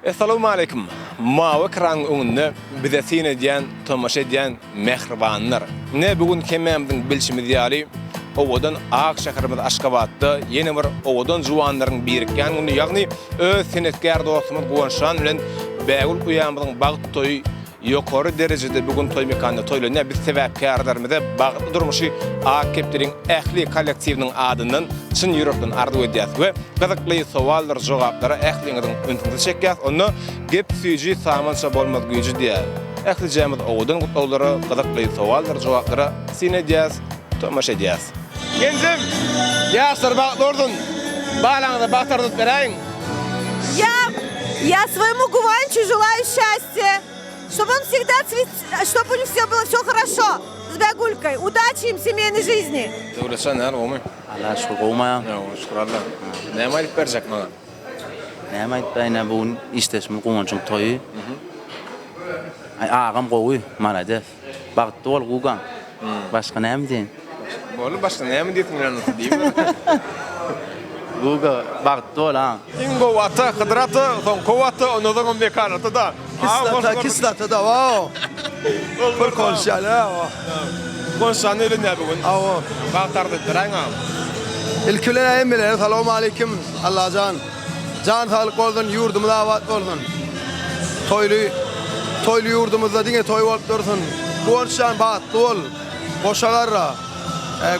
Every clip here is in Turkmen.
Assalamu alaykum. Mawa kran öňünde bize sine diýen, tomaşa diýen mehribanlar. Ne bugun kememdiň bilşimiz ýaly owadan Akşaharymyz Aşgabatda ýene bir owadan juwanlaryň birikýän güni, ýagny öz senetkär dostumyz Gowanşan bilen Bägül Uýamyzyň bagyt toýy ýokary derejede bugun toý mekanda toýlanyň. Biz sebäpkärlerimize bagtly durmuşy Akepdiriň ähli kollektiwiniň adyndan çyn ýürekden arzu edýäs we gyzykly sowallar jogaplara ähliňiziň öňünde çekýäs. Onu gep süýji samança bolmaz güýji diýär. Ähli jemgyýet owadan gutlawlary gyzykly sowallar jogaplara sine edýäs, tomaşa edýäs. Genzim, ýaşlar bagtly ordun. Baglaňyza bagtardyp beräýin. Я своему Гуванчу желаю счастья, чтобы он всегда чтобы у них все было все хорошо с Бягулькой. Удачи им в семейной жизни. Döwletçän näme gomy? Allah şükür goýmaýan. Şükür Allah. Näme aýdyp berjek maňa? Näme aýtbaýna bugün işdesmi goňançyň toýy. Agam gowy, malades. Bagtly bol gugan. Başga näme diýin? Bolu başga näme diýiň diými? Guga bagtly bol ha. Ingo wata, khadrata, son kowata, onodan bekarata da. Kislata da wow. Bir konuşalı wow. Konuşan öyle ne bugün? Awo. Bagtardy beräýin. İlküler emmiler. Assalamu alaykum. Allah can sağlık bolsun, yurdumuz abad bolsun. Toylu yurdumuzda diňe toy bolup dursun. Gowanşan bagtly bol. Goşalarra.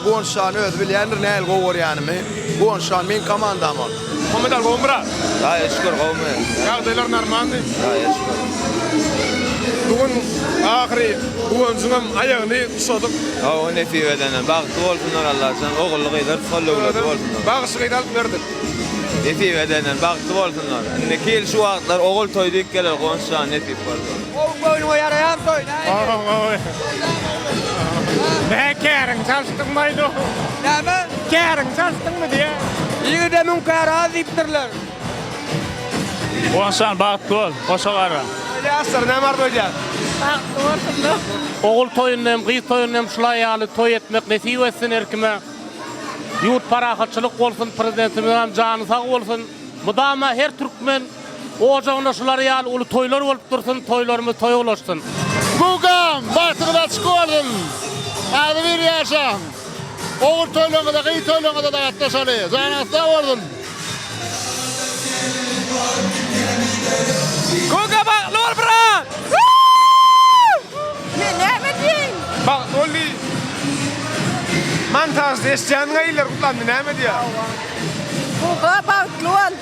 Gowanşan öz bilýändir näl gowar ýanymy. Gowanşan men komandam ol. Komandar gowmra. Ha, şükür gowy. Ýagdaýlar normaldy. Ha, şükür. Bugün ahiri Gowanşynyň aýagyny tutsadyk. Ha, o nefiweden bagtly bolsunlar Allah'tan. Ogullyk eder, sollugly bolsunlar. Bagyşygy alyp berdik. Nefiweden bagtly bolsunlar. Nekil şu wagtlar ogul toýdyk geler Gowanşan nefip bolsun. Boynuňa ýaraýan toy. Käriň çalşdyrmaýdy. Näme? Käriň çalşdyrmy diýe. Ýygy de mümkin azipdirler. Gowanşan bagtly bol, goşagara. Ýaşlar näme arzu edýär? Ogul toýundan, gyz toýundan şulay ýaly toý etmek nesip etsin erkime. Ýurt parahatçylyk bolsun, prezidentimiň jany sag bolsun. Mudama her türkmen ojagyna şulary ýaly uly toýlar bolup dursun, toýlarymyz toý bolaşsyn. Gugam, bagtyda çykardym. Ady bir ýaşam. Ogul toýlaryňda, gyz toýlaryňda da gatnaşaly. Jany sag bolsun. Koga bagtly bol brat. Näme diýin? Bagtly boldy. Mantas desjan gaýlar gutlandy näme diýär? Buga bagtly bol.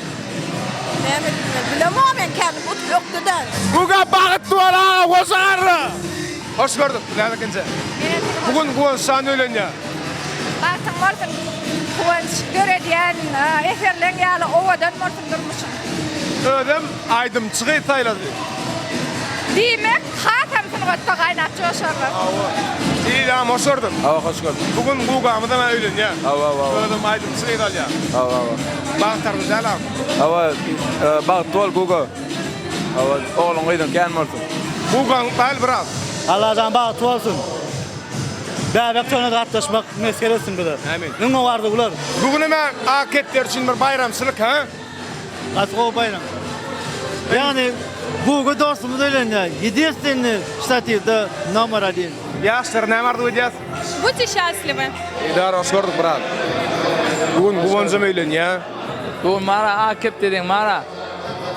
Näme bilemem men kendim utlukdydan. Koga bagtly bol ha, goşagara. Hoş gördük, bilen ikinci. Bugün Gowanşan ölenýär. Bagtly bolsun. Kuwanç görediýän eferleň ýaly owadan bolsun durmuşyň. Ödem aydym çygy taýlady. Diýmek, hatamsyny gatda gaýnatjy oşarlar. Diýdim, hoş gördüm. Ha, hoş gördüm. Bugün Gogamyzdan ölenýär. Ha. Ödem aydym çygy taýlýar. Ha. Bagtardy jalam. Ha, bagtly bol guga. Ha, ogluň gyzyn kän bolsun. Gogan baýl biraz. Allah'tan bagtly bolsun. Bäbek töne gatnaşmak meselesin biler. Amin. Näme bardy bular? Bugün näme aketler üçin bir bayramçylyk ha? Atgo bayram. Yani bu dostumuz ölenler 7 sene ştatивde номер 1. Ýaşlar näme arzu edýär? Будьте счастливы. Idara hoş gördük brat. Bugün Gowanşan ölenýär. Bu mara akep dedin mara.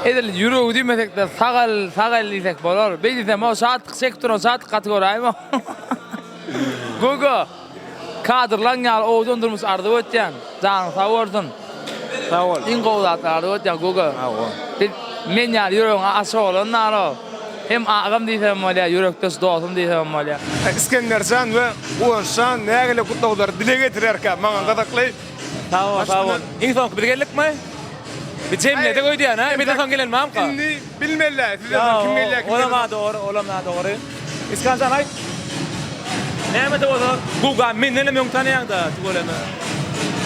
Edil yürüyü demesek de sagal diysek bolar. Beýdesem o saatlyk sektor, saatlyk kategoriýa. Gogo. Kadrlaň ýaly owdan durmuş ardy ötýän. Jany sag bolsun. Sag bol. Ingowdat ardy ötýän gogo. Men ýaly ýüregiň aşagylan naro. Hem agam diýsem bolýar, ýürekdes dostum diýsem bolýar. İskenderjan we Gowanşan nägele gutlawlar dile getirerkä maňa gadakly. Sağ ol. İnsan birgelikmi? Bir cemlede koyduyan ha? Bir de son gelen mamka. Inni bilmeli. Sizden kim bilýär? Olama doğru. İskancan ay. Näme de olur? Guga men nele men tanýan da, tugolama.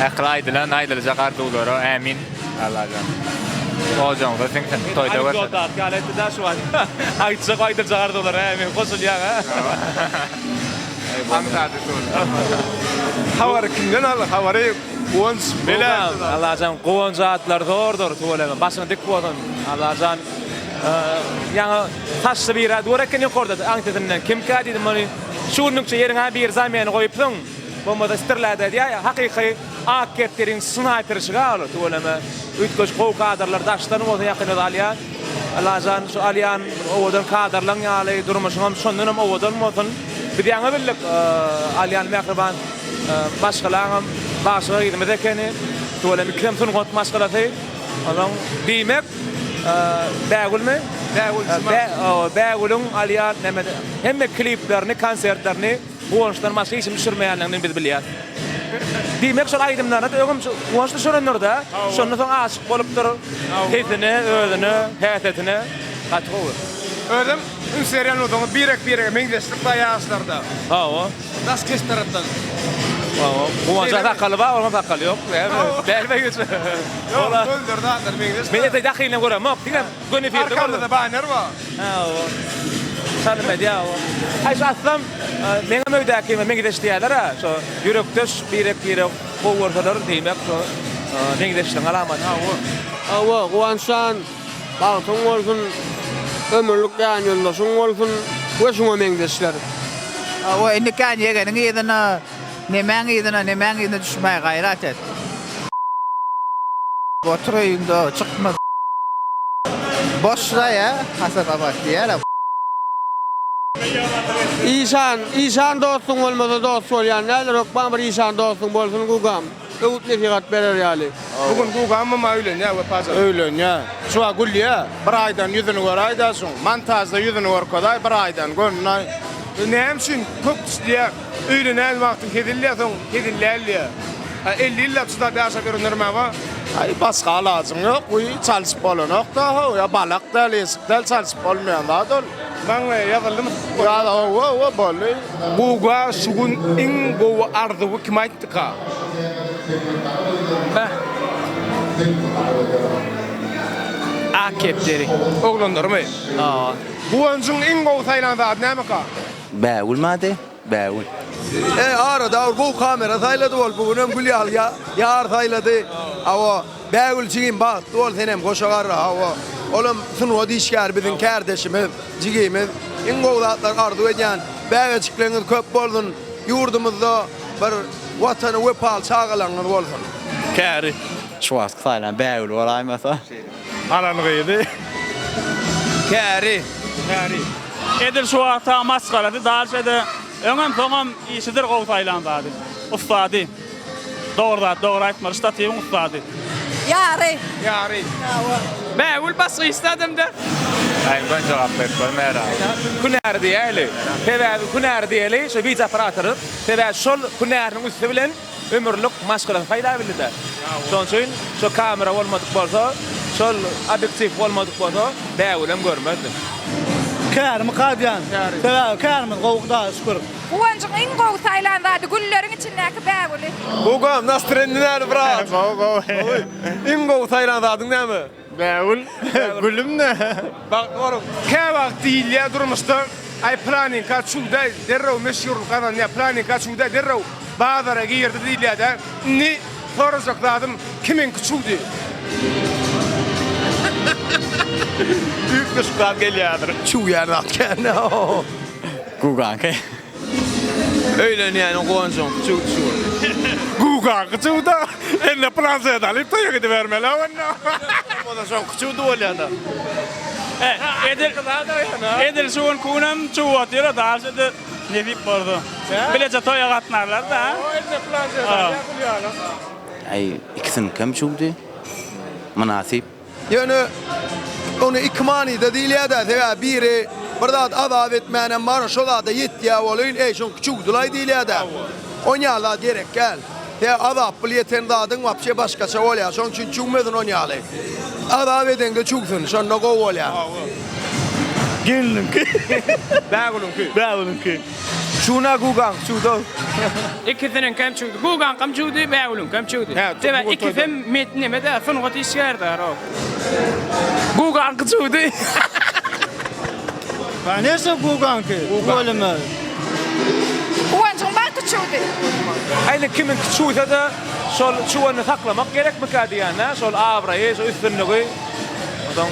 Aklaydylan aýdyl jagardy ulary. Amin. Allah'tan. Hocam da sen toyda var. Ay da galety da şu an. Ay çık aýdyl jagardy ulary. Amin. Goşulýar ha. Amsady sol. Hawar kimden al? Hawary Gowanş Bilen. Allah'tan Gowanş atlar zordur tugolama. Başyny dik bolsun. Allah'tan yani taşlı bir ad göreken yukarıda antetenden kim kadi demeli şunun yerine bir zaman koyupsun bomba istirlada diye hakiki aketlerin sniperçiga alı tolama ütköş qow kadrlar daştan o yakın alyan Alazan şu alyan odan kadrlan yaly durmuşum şondan odan motan bir yana billik alyan mehriban başgalarım başga gitmedekeni tolama krem sun got maskalatı adam dimek Bägül mi? Bägülün alyan näme hemme kliplerini, konsertlerini Oğuştan başka isim düşürmeyenlerini biz bilýär. Dimek şol aýdymdan öňüm oğuşda şoranlarda, şondan soň aşyk bolup dur, hedine, özüne, hätetine gatgowy. Özüm ünseriýan oduň birek meňdeşlik baýaşlarda. Hawa. Das kestaratan. Hawa. Bu wanda takaly bar, ona takaly ýok. Bärbä geçe. Ola öldürdi atar meňdeş. Men de dahylyna görem, ýok, diňem göne firdi. Arkamda baner bar. Hawa. Salim medya. Haýşy aslym meňe möýdäki meňdeş diýerler ha. Şo ýürekdeş birek gowursalar diýmek şo meňdeşliň alamaty. Hawa, guwançan, bagtyň bolsun, ömürlük ýan ýoldaşyň bolsun, weşuňa meňdeşler. Hawa, indi kan ýegeniň ýerine nemäň ýerine düşmäý gaýrat et. Oturyňda çykma. Boşla ya, hasabat diýer. İşan dostun olmasa dost bolýan, näler okban bir işan dostun bolsun gugam. Öwüt nefigat berer ýaly. Bugün gugam mı öýlen ýa we pazar. Öýlen ýa. Şuwa gulýa, bir aýdan ýüzüni gör aýdasyň. Montajda ýüzüni gör koday bir aýdan gönüň. Näme üçin köp diýär. Öýlenen wagty kedilýär, kedilýär. 50 ýyl tutda daşa görünürme wa. Ay başga alaçyň ýok, bu çalyşyp bolanok da, ýa balak da, lesik çalyşyp bolmaýan da. Ben yazıldım. Ya da o bolly. Guga şugun iň gowy ardywy kim aýtdyka? Akepleri. Oglanlarmy? Bu öňüň iň gowy Taýlanda näme ka? Bägül mady? Bägül. Arada bu kamera sayladı bol bugünüm gül ya yar sayladı awa bägül çigin bak dol senem goşagar awa olum sunu dişkär bizim kardeşimiz jigimiz in gowlatlar ardy edýän bägçiklerini köp boldun yurdumuzda bir watany wepal çağalaňyr bolsun Käri. Şuwat Taýland bägül bolaýmasa. Alanygydy. Käri. Edil şu ata maskaradı dalşede öňem soňam işidir gowy Taýlandady. Ustady. Doğru aýtmaly, ştatywyň ustady. Yari. Bägül basy istedim de. Ay ben jogap bermera. Kunär diýeli. Tebäbi kunär diýeli, şo wiza operatory. Tebä şol kunäriň üstü bilen ömürlük maskara faýda bildi. Şoň üçin şo kamera bolmadyk bolsa, şol obyektiv bolmadyk bolsa, bägülem görmezdi. Kärmi qadyan. Kärmi gowukda şükür. Bu öňüň iň gowy Taýlandady gülleriň içindäki bägüli. Gugam nastrendinär brat. Iň gowy Taýlandadyň näme? Bägül. Gülüm ne? Bak oğlum, käwagt diýilýär durmuşda ay planin kaçuda derrew meşhur kanan ya planin kaçuda derrew bazara girdi diýilýär da ni sorajakladym kimin küçüdi? Büyük bir şükran gelýärdir. çu ýerde atken Guganke. Öýlen ýani goňjum küçük. Guga küçüda. Enne Fransa'da alyp toýa gidip bermeli onda. Oda şoň küçük bolýanda. Edil şuun kunam çuwat ýere dalşede nefik boldy. Bilece toýa gatnarlar da. Enne Fransa'da Ay ikisini kim çugdy? Münasip. Yani onu ikmani da diýilýär da biri birdat azap etmänem bar şo da ýetýär bolýan şoň küçük dulay diýilýär da. Onýala gerek gel. Azap bileýän dadyň wapşe başgaça bolýar. Şoň üçin çugmedin onýaly. Azap edenge çugsun, şonda gow bolýar. Gelinki. Bägülünki. Şuna gugam, şuda. İkisinin kam çudi. Gugan kam çudi, bägülün kam çudi. Tebä ikisem metneme de fun got işgärdi ro. Gugan çudi. Ben neyse guganki. Bolma. Bu öňüň barky çudi. Aýna kimin küçüğü da şol çuwany saklamak gerekmi ka diýän, şol abrayy, şol üstünlügi. Adam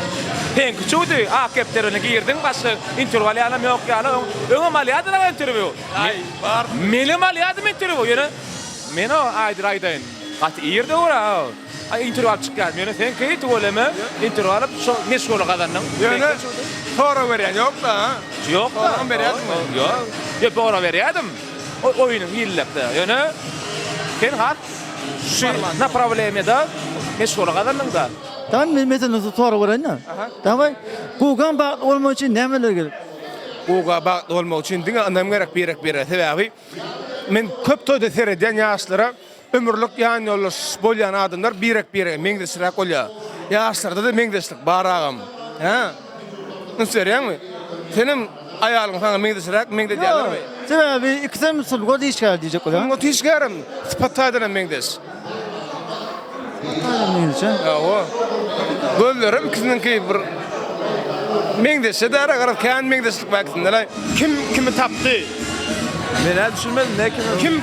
penk çudi akeplerini girdin başka interval alam yok ya. Öňe maliyatla interview. Ay bar. Meni maliyatım interview ýöne. Men o aýdyraýdyn. Gat ýerde ora. Ay interval çykýar. Meni sen keýti bolemy? Interval şu meşgul gadandyň. Ýöne para berýän ýok da. Ýok da. Para berýärmi? Ýok. Ýa para berýärdim. Oýunyň ýyllapda. Ýöne sen hat şu направлениеда meşgul gadandyň da. Tamam mesela soru var ya. Tamam. Google bak olmak için nemeler gerek? Google bak olmak için diňe anam gerek berek. Sebäbi men köp toýda seredýän ýaşlara ömürlük ýan ýoldaş bolýan adamlar berek meňdesirek bolýar. Ýaşlarda da meňdeslik baragam. Ha? Näserýärmi? Senem aýalyň sana meňdesirek meňde diýerlermi? Sebäbi ikisem sulgo diýişgär diýjek bolar. Sulgo diýişgärim. Spatdaýdan meňdes. Ýa-o. Göllerim ikisininki bir meňdese dara garap kan meňdeslik wagtynda kimi tapdy? Men düşünmedim ne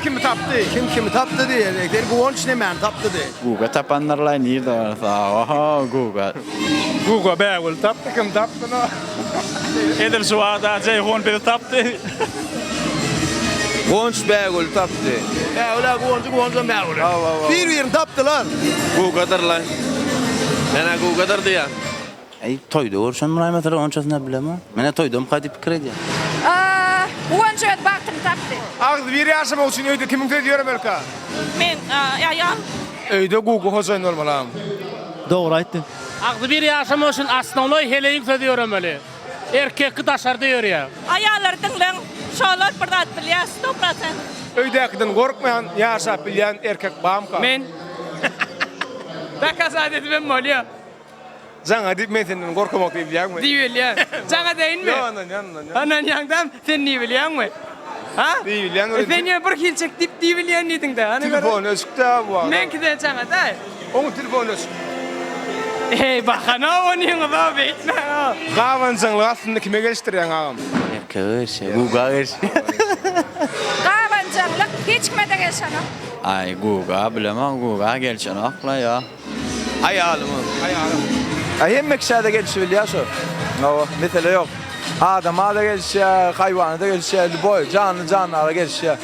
kimi tapdy? Kim tapdy diýerler. Gowunç näme tapdy diýer. Google tapanlarla nirde varsa. Aha Google. Google bäwel tapdy kim tapdy no? Edel suada jey hon bir tapdy. Gonç bägül tapdy. Bäwel gowunç bäwel. Bir tapdylar. Gogadarlar. Mena gogadar diýär. Ey toyda görşen muray mesela onçasına bilemem. Mene toydum kaydı pikir edýär. Uwançet baktım tapdı. Agdy bir ýaşamak üçin öýde kimiň diýerim belka? Men ýa. Öýde Google hojaýyn bolmalam. Doğru aýtdy. Agdy bir ýaşamak üçin asnonoy heleýin söýdiýärem öle. Erkekki daşarda ýörýär. Aýallardyň bilen şolar birdat bilýär 100%. Öýdäkden gorkmaýan ýaşap bilýän erkek bamka. Men. Baka saadet ben bolýar. Jaňa diýip men senden gorkamak diýip bilýärmi? Diýilýär. Jaňa deýinmi? Anan ýangdan sen niýe bilýärmi? Ha? Diýilýär. Sen ýa bir hilçek diýip diýilýär niýdiň de. Telefon öskde bu. Menki de jaňa da. Oňa telefon ösk. Hey bahana onyň da beýtme. Gawanjaňlyk aslynda kime gelişdirýän agam? Erkeğe Google Gawanjaňlyk hiç kime de gelşenok. Ay Google bilemem Google gelşen akla ya. Ayalım. Hem şäde gelişi bilýär şo. No, mesele ýok. Adama da gelişýär, haýwana da gelişýär, boy, canly gelişýär.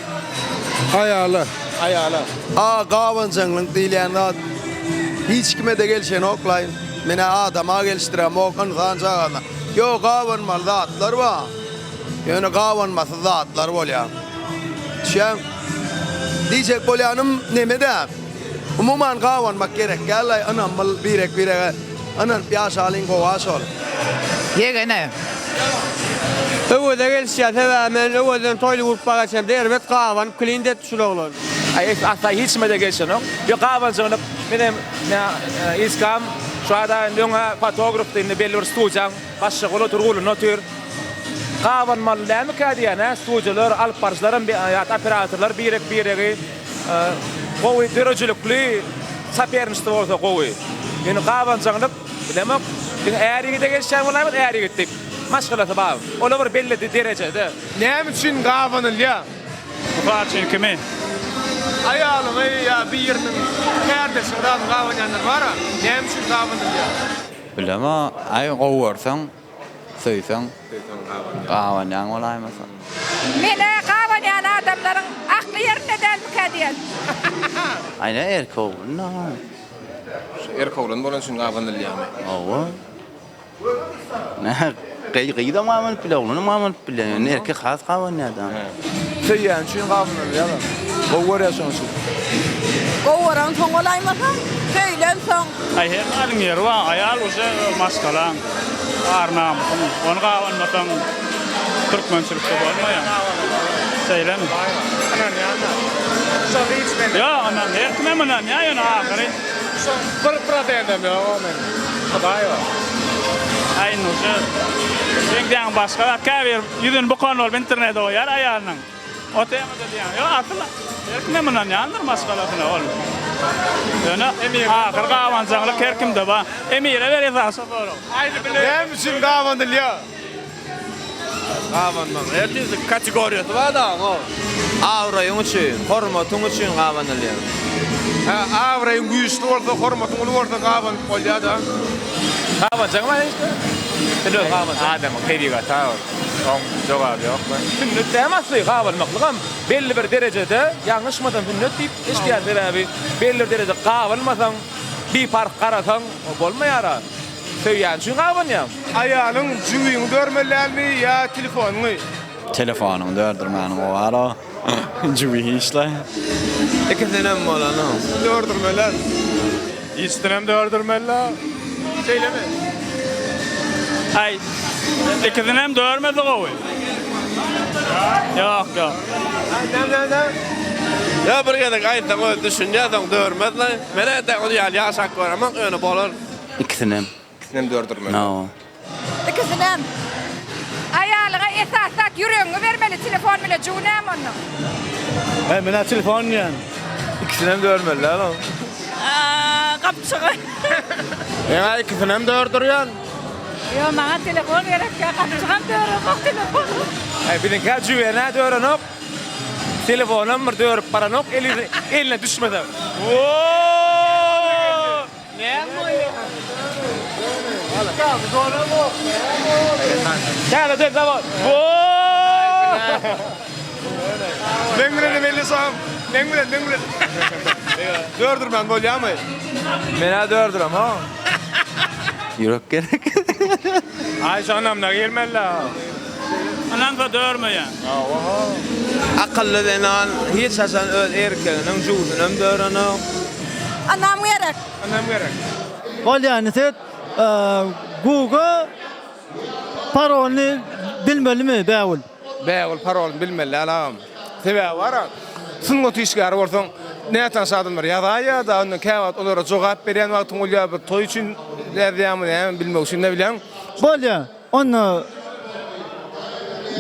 Aýalar. Gawanjaňlyk diýilýän zat hiç kime de gelşen oklaýyn. Mene adama gelişdirem okan sanjagana. Yo gawanmal zatlar ba. Ýöne gawanmasy zatlar bolýar. Şem diýjek bolýanym nemede? Umuman gawanmak gerek. Gällay anam birek anan ýaşalyň gowaşol. Ýegene. Öwede gelşýär hemen öweden toýly urup bagaçam derbet gawan klindet şulolar. Ay asa hiç mede gelşen ok. Yo gawanjaňlyk menem iskam şu ada ňoňa fotograf diýende belli bir studiýaň başga gola turguly notyr. Gawanmal näme kädiýär? Studiýalar, alyp barjlaryň operatorlar biregi gowy derejeli saperniштво bolsa gowy. Ýöne gawanjaňlyk bilemek äriňe de gelşän bolarmy? Äriňe gitdik. Maşgalasy bar. Ola bir belli derejede. Näme üçin gawanylýar? Bular üçin kimi? Aýalym ýa biriniň kärdesi adam gawanýanlar bar. Näme üçin gawanylýar? Bilemem ay gowursaň söýseň gawanýan bolay mesela. Mene gawanýan adamlaryň akly ýerine delmi kädiýär. Ayna erkeğe no. Erkeklen bolan üçin gawanylýarmy? Owa. Ne qeyqida mamam pilawlunu mamam pilaw. Erkek has gawanýardan. Söýýän üçin gawanylýar. Gowuraşyň şu. Gowuran soň olaýmasa? Köýlen soň. Ay her alın yer wa ayal uje maskalan. Arnam. Onu gawanmasaň türkmençilikde bolmaýar. Söýlen. Ya anan her kime anan ya ýöne ahary. Bir pratendem ýok men. Hudaý bar. Ay nuje. Sen başga käbir ýüzün bu kanal internetde oýar aýalyň. O temada diýär. Yo atla. Her kime anan ýandyr maskalasyna ol. Ýöne ahir gawanjaňlyk her kimde ba. Emire berýär boro. Aýdy bilen. Näme üçin gawanylýar? Gawanmak ertiz kategoriýasy bar da o. Awraýyň üçin, hormatyň üçin gawanylýar. Awraýyň güýçli bolsa, hormatyň ulu bolsa gawan bolýar da. Qabancan var işte. Tele qabancan. Adam tebiga ta. On jogap yok. Sünnet demasly qabanmaklyk belli bir derejede ýanlaşmadan sünnet diýip eşkär sebebi belli bir derejede qabanmasaň bir fark garasaň bolmaýar. Söýýän şu qaban ýa. Aýalyň jüýüňi dörmelermi ýa telefonuny? Telefonum dördürmenim o var o. Cüvi işle. İkisinem bolany. Dördürmeler. İstinem dördürmeler. Söyleme. Ay. İkizinem dörmedi gowy. Yok. Ya bir gedek aýtda goý düşünýärdiň dörmedle. Mene de onu ýaşak göremek öňe bolar. İkisinem. İkisinem dördürmeler. No. İkisinem. Ayalığa esasak yüreğini vermeli telefon bile cunam onu. Ben mene telefon ýan. İkisinem dörmeler lan. Kapçığı. Ya ikisinem dördürýän. Yo bana telefon verip ya kapçıgan dörüp telefon. Ay bilen ka jüwene dörenok. Telefonum bir dörüp baranok eline düşmeden. Oo! Ne moyo? Gel de zaman. Oo! Ben bilen belli sağım. Ben bilen. Dördürmen bolýarmy? Mene dördürem ha. Yürek gerek. Ay şanamna gelmella. Anan da dörmeýär. Akıllı denen hiç hasan öz erkeğinin juýunyň döreni. Anam gerek. Bol yani set Google parolny bilmelimi bäwul. Bäwul parol bilmeli alam. Sebäbi bara. Sünnet işgär bolsaň nätan sadymlar ýa da onu käwat olara jogap beren wagtyň bolýar bir toý üçin därdämi bilmek üçin ne bilen. Bol ya onu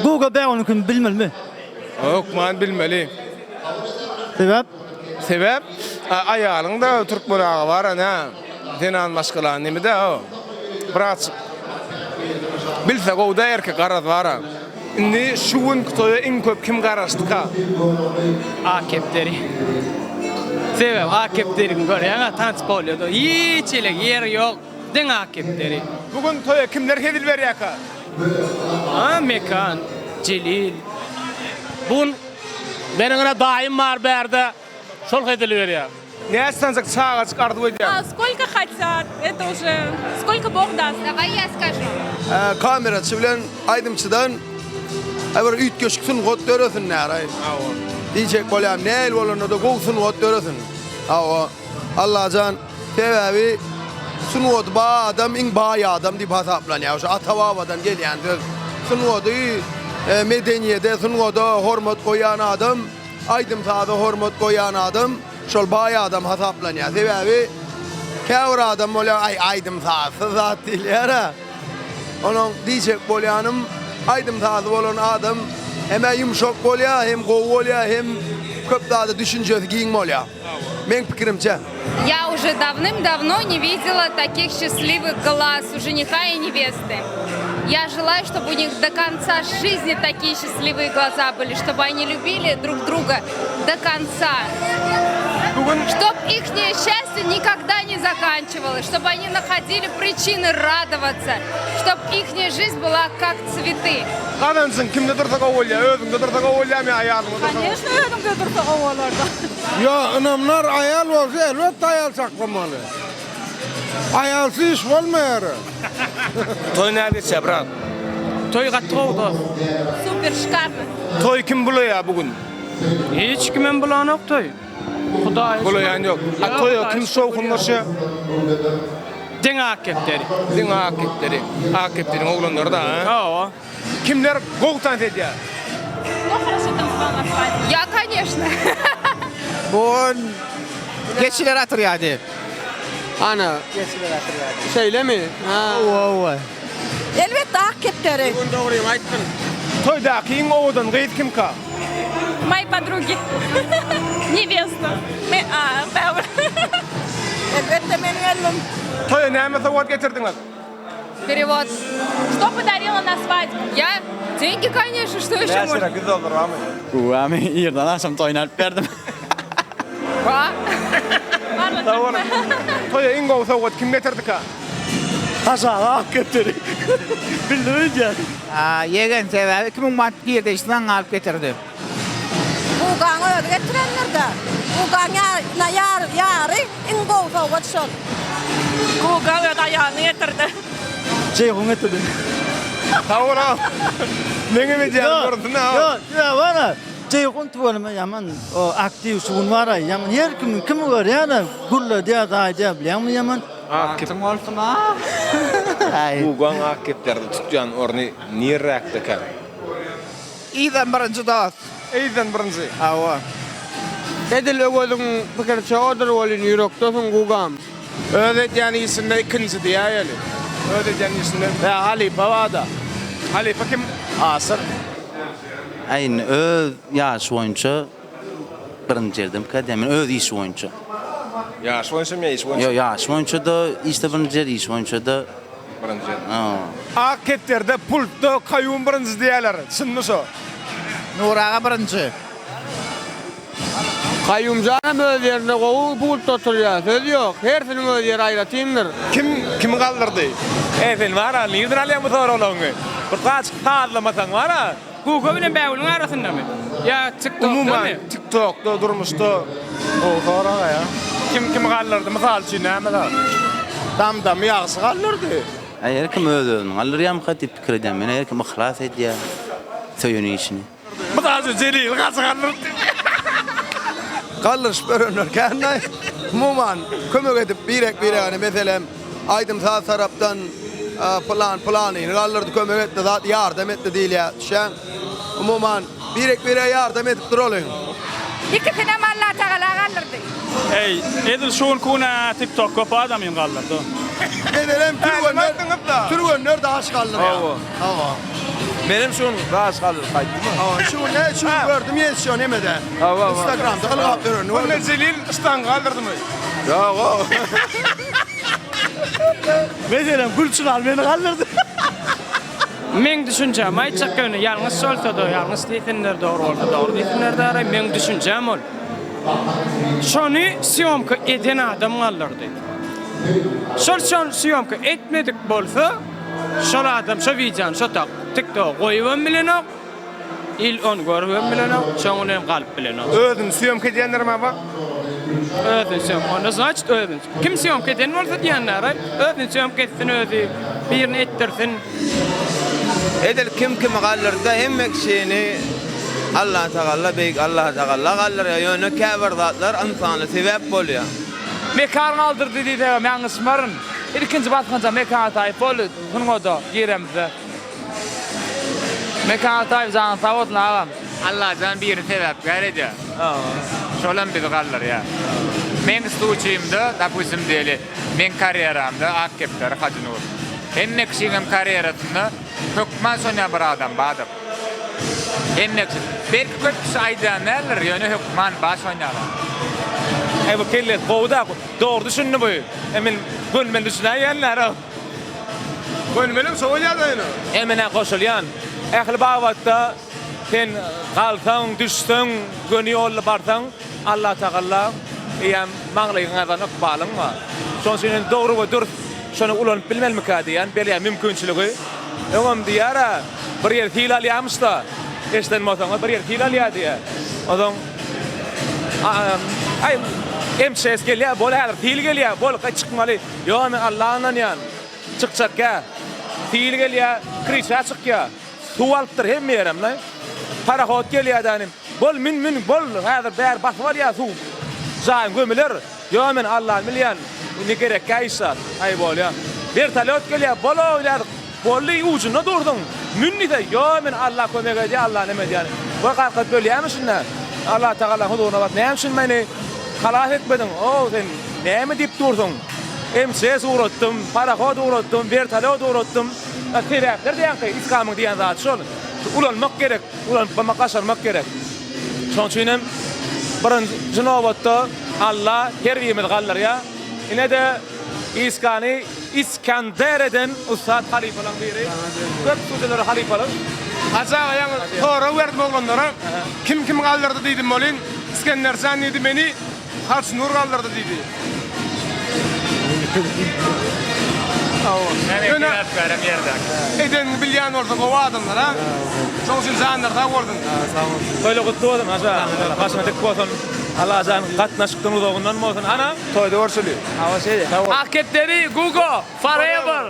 Google bäwul kim bilmelimi? Yok man bilmeli. Sebäp Aýalyňda türk bolagy bar ana. Denan başgalan nimede o. Brat. Bilse gowda erkek garaz bar. Indi şuwun toýa iň köp kim garaşdyka? Akepleri. Sebep akeplerin görýän tanç bolýar. Hiç ele yer yok. Den akepleri. Bugün toýa kimler hedil berýärka? Mekan, Celil. Bugün benimle daim var berde. Şol hedili veriyor. Ne станцак сага çıkardı bolýar? Сколько хотят, это уже сколько Бог даст. Давай я скажу. Kameraçı bilen aydımçıdan ever üt köşkün got dörösün näraý. Diýjek bolýar, näil bolanda da gowsun got dörösün. Allahjan sebäbi sunwot ba adam iň baý adam diýip hasaplanýar. Şu atababadan gelýändir. Sunwoty medeniýete, sunwoda hormat goýan adam, aydymsada hormat goýan adam, şol baý adam hasaplanýar. Sebäbi käwr adam bolýar, aydymsada zat diýilýär. Onun diýjek bolýanym aydymsada bolan adam hem ýumşak bolýar, hem gowy bolýar, hem köp daha düşünjesi giň bolýar. Men pikirimçe. Я уже давным-давно не видела таких счастливых глаз у жениха и невесты. Я желаю, чтобы у них до конца жизни такие счастливые глаза были, чтобы они любили друг друга до конца. Чтобы их счастье никогда не заканчивалось, чтобы они находили причины радоваться, чтобы их жизнь была как цветы. Qanansın kimde dursa bolýar, özüňde dursa bolýarmy aýalyňda? Конечно, önümde dursa ovalarda. Ya anamlar ayal olsa elbette ayal saklamalı. Ayalsız iş olmayar. Toy näde brat? Toy gatgowdy. Супер шикарно. Toy kim bolýar bugün? Hiç kimen bulanok toy. Hudaý. Bolýan ýok. Toy kim sowkunlaşy? Den akepleri. Akeplerin oglanları da ha. Kimler gowtan edýär? Я, конечно. Bugün geçiler atırýardy. Ana şeyle mi? Ha. Elbette akepleri. Bugün dogrymy aýtdym. Toydaky iň owdan gyýt kimka? Мои подруги. Невеста. Elbette benim elim. Toya näme sowat getirdiňiz? Перевод. Что подарила на свадьбу? Я? Деньги, конечно, что еще можно? Kız olur ama. Guami ýerden aşam toýnalyp berdim. Ba? Toya iň gowy sowat kim getirdika? Aşağı getir. Bildiğin Yegen sebebi kimin mat girdiğinden alıp getirdi. Gugan öyle getirenler de. Gugan yarı ingo fawatşon. Gugan öyle ayağını getirdi. Ceyhun getirdi. Tavura. Nege mi diyen gördün ha? Yok, ya var. Ceyhun tuvalım yaman o aktif sugun var yaman her kim var ya da gulla diye da diye biliyor mu yaman? Kim olsun ha? Gugan akiplerdi tutjan orni nirakta kan. İden birinci dost. İden birinci. Hava. Edil ögölün fikir çoğudur olun yürektesin Gugam. Öyle yani isimde ikinci diye yani. Öyle yani isimde. Ya Halife vardı. Halife kim? Asır. Aynı yaş boyunca birinci yerdim kademin iş boyunca. Yaş boyunca mı iş boyunca? Yok yaş boyunca da işte birinci yer iş boyunca da birinci yer. Aketler'de pultda kayyum birinci diyorlar. Sınmış o. Nurağa birinci. Kayyumcanım öz yerine kovu pult oturuyor. Söz yok. Hersinin öz yeri ayratayımdır. Kim kaldırdı? Efendim var ha, nereden alayım bu soru olanı? Bir kaç kağıdlamasan var ha? Google bilen Bäwul'un arasında mı? Ya TikTok'ta mı? Umuman TikTok'ta durmuştu. O sonra ya. Kim kaldırdı? Misal için ne mesela? Dam yağsı kaldırdı. Her kim öldüğünü alır ya mı katip fikir edem. Her kim ihlas ediyor. Söyünü işini. Misal için Celil kaç kaldırdı? Kallış börünler kendine. Umuman kömük edip birek yani mesela aydım sağ taraftan planı kallırdı kömük etti zaten yardım etti değil ya. Umuman birek yardım edip duralım. İkisine Allah Teala kaldırdı. Ey, edil şun kuna TikTok kopa adam yin kaldırdı. Edelim Türgönler daha aşk kallır ya. Benim şun daha kalır kaydı mı? Şu gördüm yes şu nemede. Instagram'da kalıp görün. Onu Celil İstan kaldırdı mı? Ya o. Mesela Gülçinal beni kaldırdı. Men düşüncem aytsak gönü yalnız solsa da yalnız deyinler doğru olsa doğru deyinler de aray men düşüncem ol. Şonu siyomka eden adam kaldırdı. Şol siyomka etmedik bolsa şol adam şu videon şu TikTok koyuyorum bilen o. İl on görüyorum bilen o. Şonunem kalıp bilen o. Ödün siyomka diyenler mi bak? Ödün siyomka. Onu zaç ödün. Kim siyomka eden olsa diyenler aray. Ödün siyomka etsin ödü. Birini ettirsin. Edil kim kaldırdı hemmek şeyini Allah Teala beyik Allah Teala kaldırıyor. Yani kâbir zatlar insanı sebep oluyor. Mekan kaldırdı dedi men ısmarın. İkinci batkanca mekan tayip oldu. Bunu da giremde. Mekan tayip zan savutla ağam. Allah can bir sebep gayrıca. Şolan bir kallar ya. Men istuçuyumda da bu isim değil. Men kariyeramda akipler Hacı Nur. Ennek şeyim kariyerasında hükman sonya bir adam badım. Ennek belki kötü saydan neler yani hükman baş sonyalar. Bu kelle boğda doğru düşündü bu. Emin gönmel düşüneyenler o. Gönmelim soğuyadı yani. Emine koşulyan. Ehli bağvatta sen kalsan düşsen gönü yollu barsan Allah Teala yani mağlayın adanık bağlın var. Son senin doğru ve dürüst şunu ulan bilmel mi kadiyan belki mümkünçülüğü. Ömüm diyara bir yer hilal yamışta. Eşten motan bir yer hilal ya diye. O zaman ay emses geliyor bol her hil geliyor bol çıkmalı. Yo men Allah'ın yan çıkacak ya. Hil geliyor krisa çık ya. Tuvaltır hem yerim lan. Para hot geliyor danim. Bol min bol hada ber bas var ya su. Zaim gömüler. Yo men Allah'ın milyan. Ne gerek kaysar. Ay bol ya. Bir talot geliyor bol oylar. Bolli ucuna durdun. Münni de yo men Allah kömek ediyor Allah ne medyan. Bu kalkıp böyle yemişsinler. Allah Teala huzuruna bak. Ne yapsın beni? Halas etmedin. O sen ne mi deyip durdun? Emses uğrattım, para kod uğrattım, bir talot uğrattım. Sebepler diyen ki İslam'ın diyen zat şol. Ulanmak gerek. Ulanmak aşarmak gerek. Son için birinci nöbette Allah her yemez kallar ya. Yine de İskender'den Ustad Halifalan biri. Dört sözleri Halifalan. Aşağı yani sonra verdim olanlara. Kim kaldırdı dedim olin. İskender sen dedi beni. Hacı Nur kaldırdı dedi. Öne Verem yerde. eden bilýän bolsa gowa adamlar ha. Şol üçin zanlar da boldun. Böyle kutlu oldum aşağı. Başına tek olsun. Allah can katnaşıktan uzoğundan mı olsun? Ana? Toyda görüşeli. Hava şeydi. Aketleri Google forever.